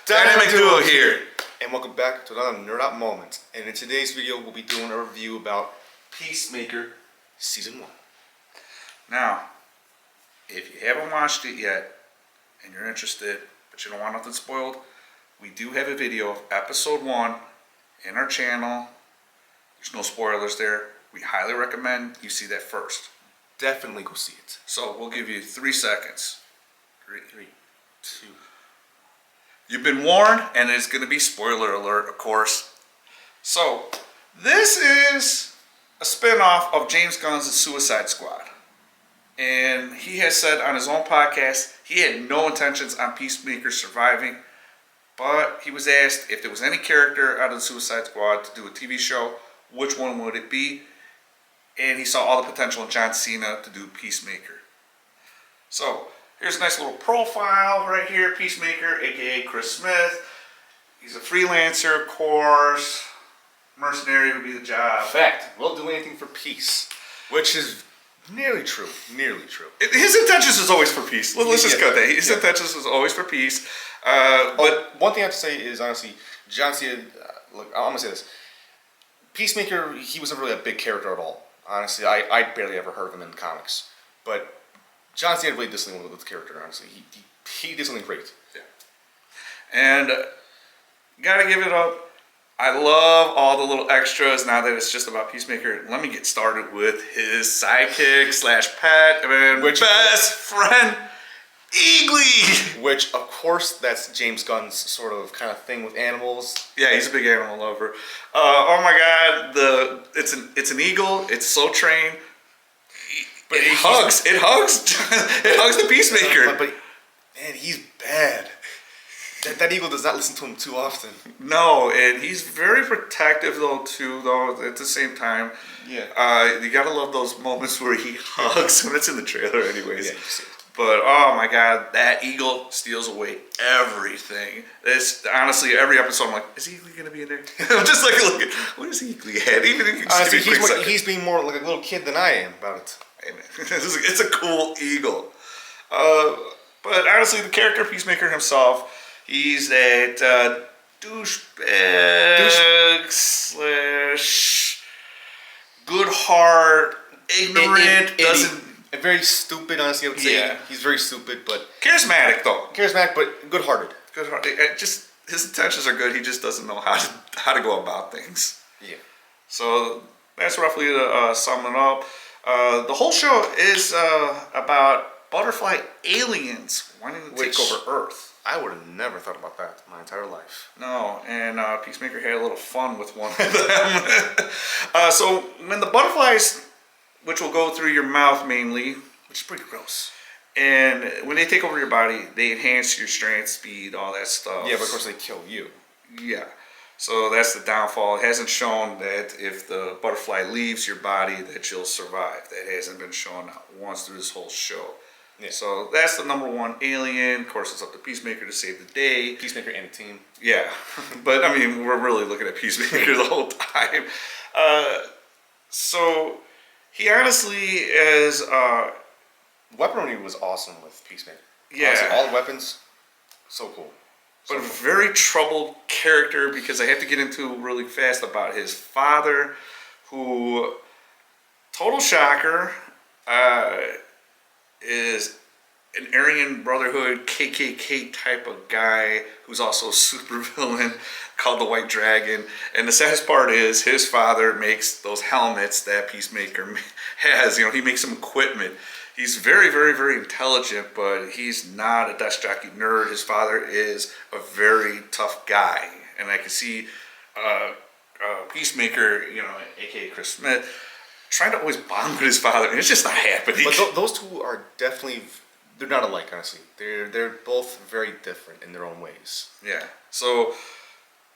Dynamic Duo here. And welcome back to another Nerd Out Moment. And in today's video, we'll be doing a review about Peacemaker Season 1. Now, if you haven't watched it yet, and you're interested, but you don't want nothing spoiled, we do have a video of Episode 1 in our channel. There's no spoilers there. We highly recommend you see that first. Definitely go see it. So we'll give you 3 seconds. 3, 2. You've been warned, and it's going to be spoiler alert, of course. So, this is a spin-off of James Gunn's Suicide Squad. And he has said on his own podcast, he had no intentions on Peacemaker surviving. But he was asked if there was any character out of the Suicide Squad to do a TV show, which one would it be? And he saw all the potential in John Cena to do Peacemaker. So, here's a nice little profile right here. Peacemaker, aka Chris Smith. He's a freelancer, of course. Mercenary would be the job. Fact, we'll do anything for peace. Which is nearly true. Nearly true. His intentions is always for peace. Let's just cut that. His intentions is always for peace. But one thing I have to say is, honestly, John Cena, look, I'm going to say this. Peacemaker, he wasn't really a big character at all. Honestly, I barely ever heard of him in the comics. But John Cena really did something with the character, honestly. He did something great. Yeah. And gotta give it up. I love all the little extras now that it's just about Peacemaker. Let me get started with his sidekick / pet and best friend, Eagly. Which, of course, that's James Gunn's sort of kind of thing with animals. Yeah, he's a big animal lover. Oh my God, it's an eagle. It's so trained. But it hugs the Peacemaker. But man, he's bad. That eagle does not listen to him too often. No, and he's very protective though at the same time. Yeah. You gotta love those moments where he hugs when it's in the trailer anyways. Yeah, you see it. But oh my God, that eagle steals away everything. It's honestly every episode I'm like, is Eagly gonna be in there? I'm just like looking, what is Eagly at? Even if you honestly, he's being more like a little kid than I am about it. Hey man, it's a cool eagle. But honestly, the character Peacemaker himself, he's that douchebag / good heart, ignorant, very stupid, honestly, I would say. Yeah. He's very stupid, but charismatic though. Charismatic, but good-hearted. Good-hearted. Just his intentions are good. He just doesn't know how to go about things. Yeah. So that's roughly to sum it up. The whole show is about butterfly aliens wanting to take over Earth. I would have never thought about that my entire life. No, and Peacemaker had a little fun with one of them. So when the butterflies, which will go through your mouth mainly, which is pretty gross, and when they take over your body, they enhance your strength, speed, all that stuff. Yeah, but of course they kill you. Yeah. So that's the downfall. It hasn't shown that if the butterfly leaves your body that you'll survive. That hasn't been shown once through this whole show. Yeah. So that's the number one alien. Of course, it's up to Peacemaker to save the day. Peacemaker and the team. Yeah. But, I mean, we're really looking at Peacemaker the whole time. So, he honestly is... weaponry was awesome with Peacemaker. Yeah. Honestly, all the weapons, so cool. But a very troubled character, because I have to get into really fast about his father, who, total shocker, is an Aryan Brotherhood KKK type of guy who's also a supervillain called the White Dragon. And the saddest part is his father makes those helmets that Peacemaker has. You know, he makes some equipment. He's very, very, very intelligent, but he's not a desk jockey nerd. His father is a very tough guy. And I can see Peacemaker, you know, aka Chris Smith, trying to always bond with his father, and it's just not happening. But those two are definitely, they're not alike, honestly. They're both very different in their own ways. Yeah. So,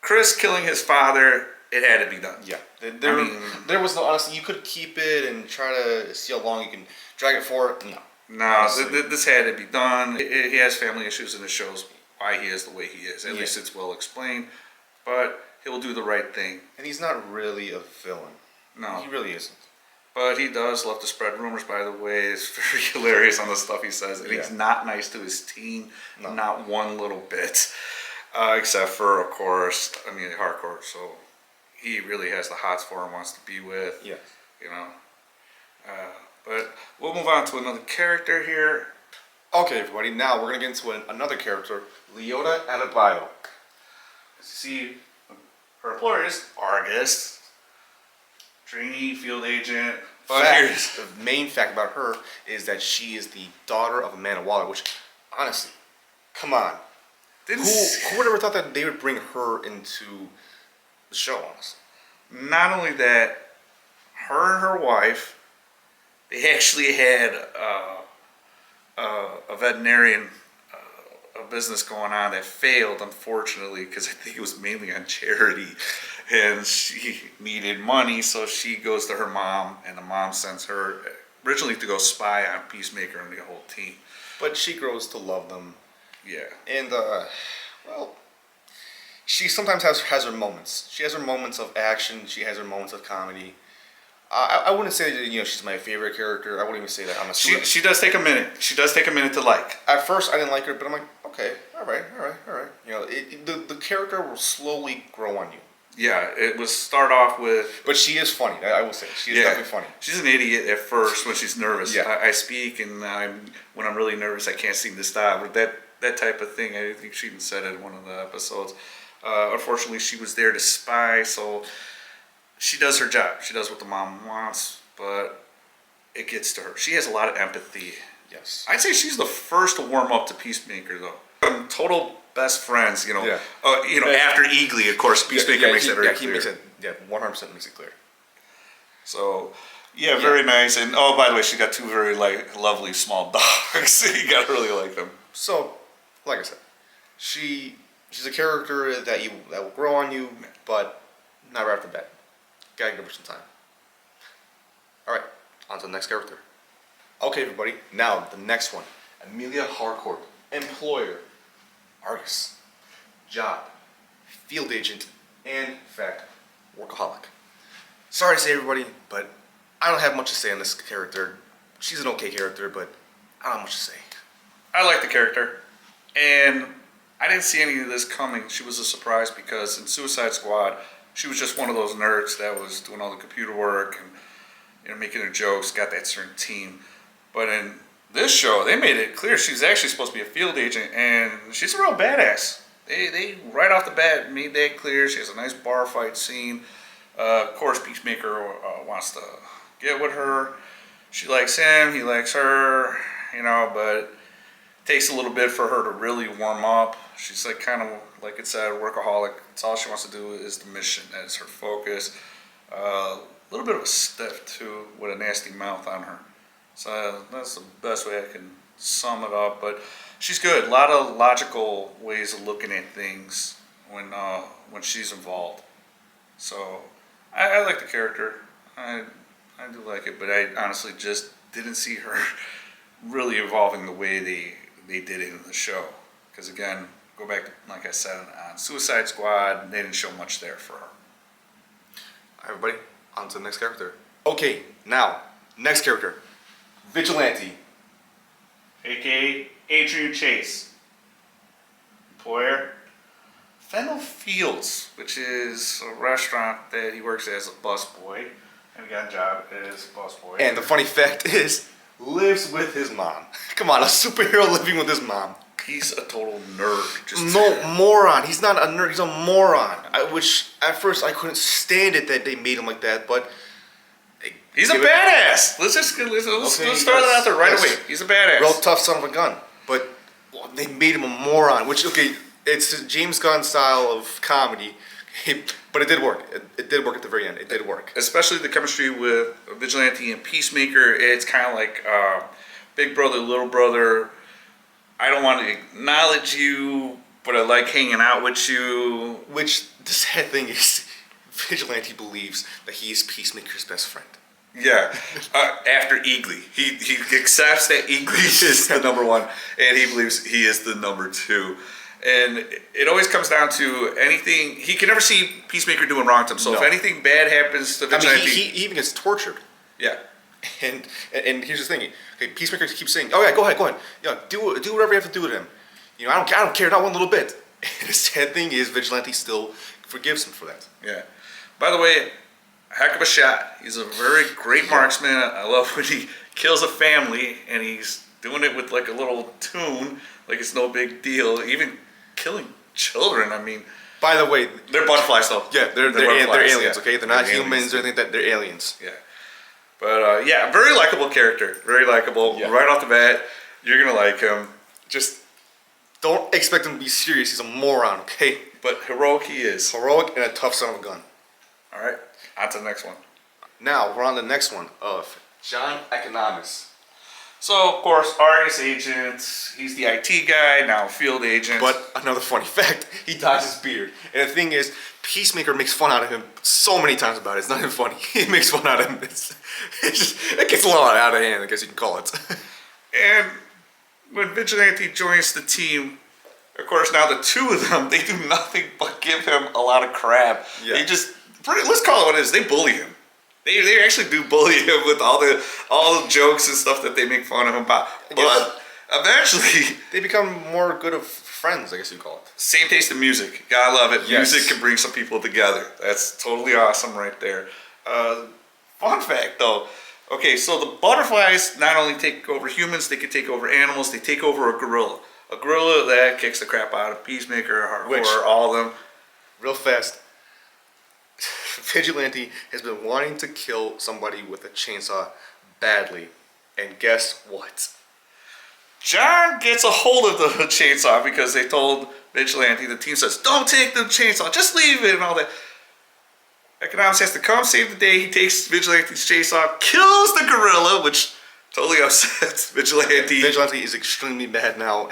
Chris killing his father, it had to be done. Yeah. There was no, honestly, you could keep it and try to see how long you can drag it for. No, this had to be done. He has family issues, and it shows why he is the way he is. At least it's well explained. But he'll do the right thing. And he's not really a villain. No. He really isn't. But he does love to spread rumors, by the way. It's very hilarious on the stuff he says. And he's not nice to his team, not one little bit. Except for, of course, Amelia Harcourt. So he really has the hots for her, wants to be with. Yeah. You know. But we'll move on to another character here. Okay, everybody. Now we're gonna get into another character, Leota Adebayo. See, her employer is Argus, trainee field agent. But here's The main fact about her is that she is the daughter of Amanda Waller. Which, honestly, come on, didn't who would ever thought that they would bring her into the show? Honestly. not only that, her and her wife, they actually had a veterinarian a business going on that failed, unfortunately, because I think it was mainly on charity, and she needed money, so she goes to her mom, and the mom sends her originally to go spy on Peacemaker and the whole team. But she grows to love them, Yeah. and well, she sometimes has her moments. She has her moments of action. She has her moments of comedy. I wouldn't say that she's my favorite character. I wouldn't even say that I'm a. She does take a minute. She does take a minute to like. At first, I didn't like her, but I'm like, okay, all right. The character will slowly grow on you. Yeah, it was start off with. But she is funny. I will say she is definitely funny. She's an idiot at first when she's nervous. Yeah. I speak, and when I'm really nervous, I can't seem to stop. But that type of thing, I think she even said it in one of the episodes. Unfortunately, she was there to spy, so she does her job. She does what the mom wants, but it gets to her. She has a lot of empathy. Yes. I'd say she's the first to warm up to Peacemaker, though. Total best friends, Yeah. After Eagly, of course, Peacemaker makes it very clear. He makes it, 100% makes it clear. So, very nice. And oh, by the way, she got two very lovely small dogs. You gotta really like them. So, like I said, she's a character that will grow on you, but not right off the bat. Gotta give her some time. All right, on to the next character. Okay, everybody. Now the next one, Amelia Harcourt, employer, Argus, job, field agent, and in fact, workaholic. Sorry to say, everybody, but I don't have much to say on this character. She's an okay character, but I don't have much to say. I like the character, and I didn't see any of this coming. She was a surprise because in Suicide Squad, she was just one of those nerds that was doing all the computer work and making her jokes, got that certain team. But in this show, they made it clear she's actually supposed to be a field agent, and she's a real badass. They right off the bat made that clear. She has a nice bar fight scene. Of course, Peacemaker wants to get with her. She likes him, he likes her, but it takes a little bit for her to really warm up. She's kind of, like it said, workaholic. That's all she wants to do is the mission. That is her focus. A little bit of a stiff, too, with a nasty mouth on her. So that's the best way I can sum it up. But she's good. A lot of logical ways of looking at things when she's involved. So I like the character. I do like it, but I honestly just didn't see her really evolving the way they did it in the show. Because again, go back to, like I said, on Suicide Squad, they didn't show much there for her. All right, everybody, on to the next character. Okay, now, next character. Vigilante. A.K.A. Adrian Chase. Employer. Fennel Fields, which is a restaurant that he works as a busboy. And he got a job as a busboy. And the funny fact is, lives with his mom. Come on, a superhero living with his mom. He's a total nerd. Moron. He's not a nerd. He's a moron. Which at first I couldn't stand it that they made him like that, but he's a badass. Let's throw that out there right away. He's a badass. Real tough son of a gun. But they made him a moron. Which it's a James Gunn style of comedy, but it did work. It did work at the very end. It did work. Especially the chemistry with Vigilante and Peacemaker. It's kind of like big brother, little brother. I don't want to acknowledge you, but I like hanging out with you. Which the sad thing is, Vigilante believes that he is Peacemaker's best friend. Yeah, after Eagly. He accepts that Eagly is the number one, and he believes he is the number two. And it always comes down to anything. He can never see Peacemaker doing wrong to him. So if anything bad happens to Vigilante... he even gets tortured. Yeah. And here's the thing. Okay, Peacemaker keeps saying, "Oh yeah, go ahead. Do whatever you have to do with him. I don't care, not one little bit." And the sad thing is, Vigilante still forgives him for that. Yeah. By the way, heck of a shot. He's a very great marksman. I love when he kills a family and he's doing it with like a little tune, like it's no big deal. Even killing children. I mean, By the way, they're butterflies though. yeah, they're butterflies, aliens. yeah. Okay, they're not They're humans aliens. or anything. That they're aliens. Yeah. But yeah, very likable character. Very likable. Yeah. Right off the bat, you're gonna like him. Just don't expect him to be serious. He's a moron. Okay, But heroic he is. heroic and a tough son of a gun. All right. On to the next one. Now we're on the next one of John Economist. So of course, Arius agent. He's the IT guy now, field agent. But another funny fact, he dyes his beard. And the thing is, Peacemaker makes fun out of him so many times about it. It's not even funny. He makes fun out of him. It gets a lot out of hand, I guess you can call it. And when Vigilante joins the team, of course, now the two of them, they do nothing but give him a lot of crap. Yeah. They just, let's call it what it is, they bully him. They actually do bully him with all the jokes and stuff that they make fun of him about. But eventually, They become more good of friends, I guess you call it. same taste in music. Gotta love it. Yes. Music can bring some people together. That's totally awesome right there. Fun fact though. Okay, so the butterflies not only take over humans, they can take over animals. They take over a gorilla. A gorilla that kicks the crap out of Peacemaker, Hardcore, all of them. Real fast. Vigilante has been wanting to kill somebody with a chainsaw badly. And guess what? John gets a hold of the chainsaw because they told Vigilante, the team says, don't take the chainsaw, just leave it and all that. Economist has to come save the day. He takes Vigilante's chainsaw, kills the gorilla, which totally upsets Vigilante. Vigilante is extremely mad now.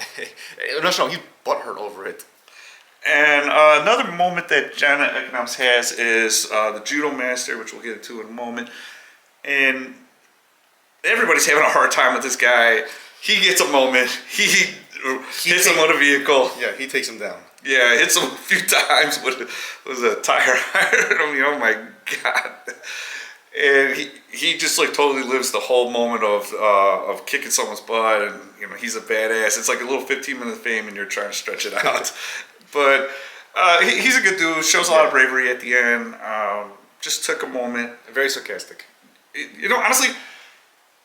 No, he's butthurt over it. And another moment that John Economist has is the judo master, which we'll get into in a moment. And everybody's having a hard time with this guy. He gets a moment. He hits him with a vehicle. Yeah, he takes him down. Yeah, hits him a few times with a tire iron. I mean, oh my god! And he just like totally lives the whole moment of kicking someone's butt, and you know he's a badass. It's like a little 15-minute fame, and you're trying to stretch it out. But he's a good dude. Shows a lot of bravery at the end. Just took a moment. Very sarcastic. You know, honestly,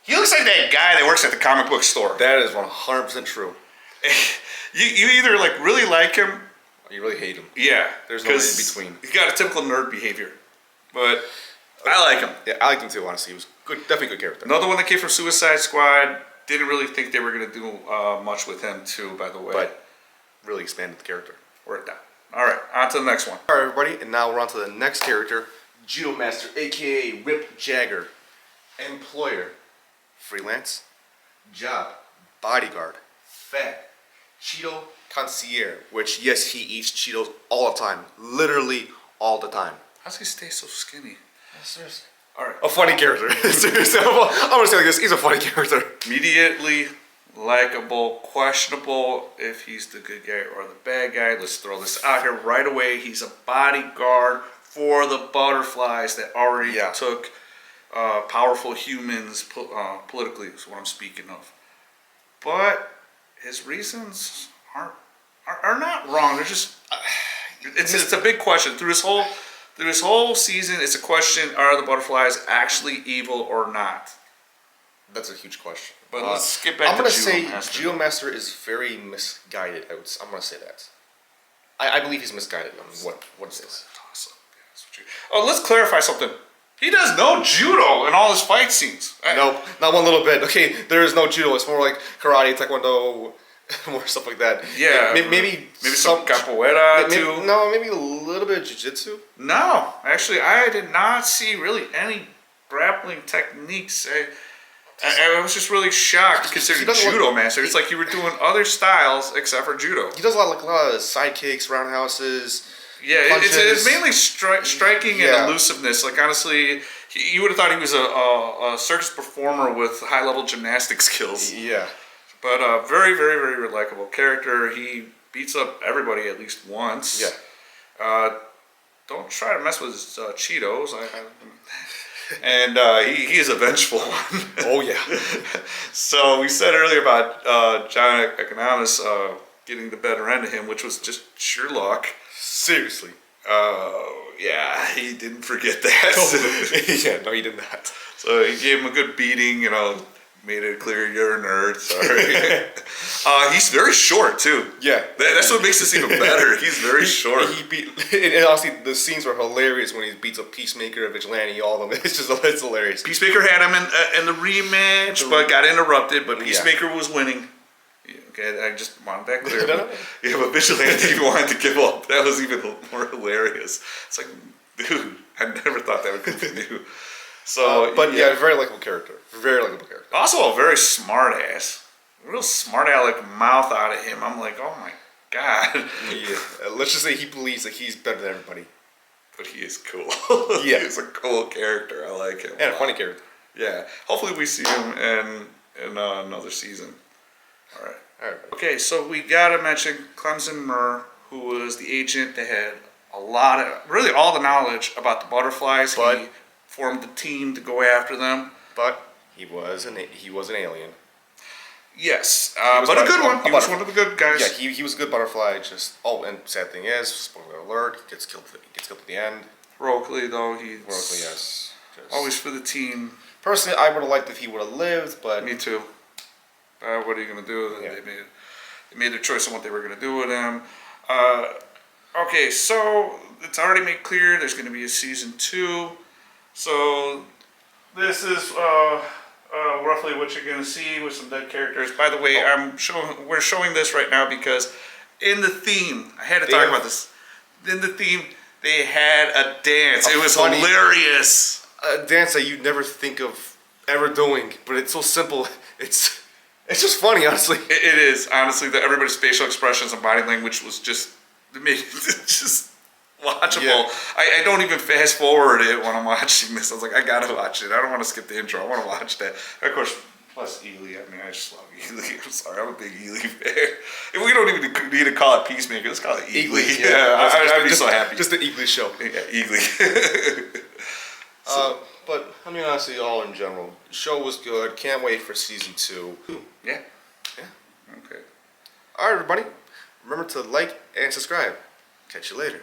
he looks like that guy that works at the comic book store. That is 100% true. You either like really like him. You really hate him. Yeah, There's no in between. He's got a typical nerd behavior, but I like him. Yeah, I liked him too. Honestly, he was good. Definitely a good character. Another one that came from Suicide Squad. Didn't really think they were gonna do much with him too. By the way, But really expanded the character. worked out. All right, on to the next one. All right, everybody, and now we're on to the next character, Judo Master, aka Rip Jagger. Employer, freelance. Job, bodyguard. Fat, Cheeto concierge, which, yes, he eats Cheetos all the time. Literally all the time. How's he stay so skinny? Seriously. All right. A funny character. Seriously, I'm gonna say like this, he's a funny character. Immediately likable, questionable if he's the good guy or the bad guy. Let's throw this out here right away. He's a bodyguard for the butterflies that already took powerful humans politically is what I'm speaking of. But his reasons are not wrong. They're just it's a big question through this whole season. It's a question: are the butterflies actually evil or not? That's a huge question. But let's get back to I'm gonna Judo say Master. Judo Master is very misguided. I'm gonna say that. I believe he's misguided on what it is. Awesome. Oh, let's clarify something. He does no judo in all his fight scenes. Nope, not one little bit. Okay, there is no judo. It's more like karate, taekwondo, more stuff like that. Yeah, maybe some capoeira maybe, too. No, maybe a little bit of jiu-jitsu. No, actually, I did not see really any grappling techniques. I was just really shocked considering Judo Master. It's like you were doing other styles except for judo. He does a lot of sidekicks, roundhouses. Yeah, it's mainly striking and Yeah. elusiveness. Like honestly, you would have thought he was a circus performer with high-level gymnastic skills. Yeah. But very, very, very likable character. He beats up everybody at least once. Yeah. Don't try to mess with his Cheetos. And he is a vengeful one. Oh yeah. So we said earlier about John Economist getting the better end of him, which was just sheer luck. Seriously. Yeah, he didn't forget that. Yeah, no, he did not. So he gave him a good beating, made it clear you're a nerd, sorry. He's very short, too. Yeah. That's what makes this even better. He's very short. And honestly, the scenes were hilarious when he beats up Peacemaker, Vigilante, all of them. It's hilarious. Peacemaker had him in the rematch, but got interrupted, but Peacemaker was winning. Okay, I just wanted that clear. Yeah, but Vigilante wanted to give up. That was even more hilarious. It's like, dude, I never thought that would continue. So, yeah, very likable character. Very likable character. Also a very smart ass. Real smart aleck mouth out of him. I'm like, oh my god. Yeah. Let's just say he believes that he's better than everybody. But he is cool. Yeah. He's a cool character. I like him. And a funny character. Yeah. Hopefully we see him in another season. All right. Okay, so we gotta mention Clemson Murr, who was the agent that had really all the knowledge about the butterflies. But he formed the team to go after them. But he was an alien. Yes, but a good one. He was one of the good guys. Yeah, he was a good butterfly. And sad thing is, spoiler alert, he gets killed at the end. Heroically, though, yes. Always for the team. Personally, I would have liked if he would have lived, but Me too. What are you gonna do? Yeah. They made their choice on what they were gonna do with him. Okay, so it's already made clear there's gonna be a season 2. So this is roughly what you're gonna see with some dead characters. By the way, we're showing this right now because in the theme, I had to talk about this. In the theme, they had a dance. It was hilarious. A dance that you'd never think of ever doing, but it's so simple. It's just funny, honestly. It is, honestly, that everybody's facial expressions and body language was just, it made it just watchable. Yeah. I don't even fast forward it when I'm watching this. I was like, I gotta watch it. I don't want to skip the intro. I want to watch that. Of course, plus Ely. I mean, I just love Ely. I'm sorry, I'm a big Ely fan. If we don't even need to call it Peacemaker, let's call it Ely. Yeah, I'd be so happy. Just the Ely show. Yeah, Ely. But I mean, honestly, all in general, the show was good. Can't wait for season 2. Yeah. Yeah. Okay. All right, everybody. Remember to like and subscribe. Catch you later.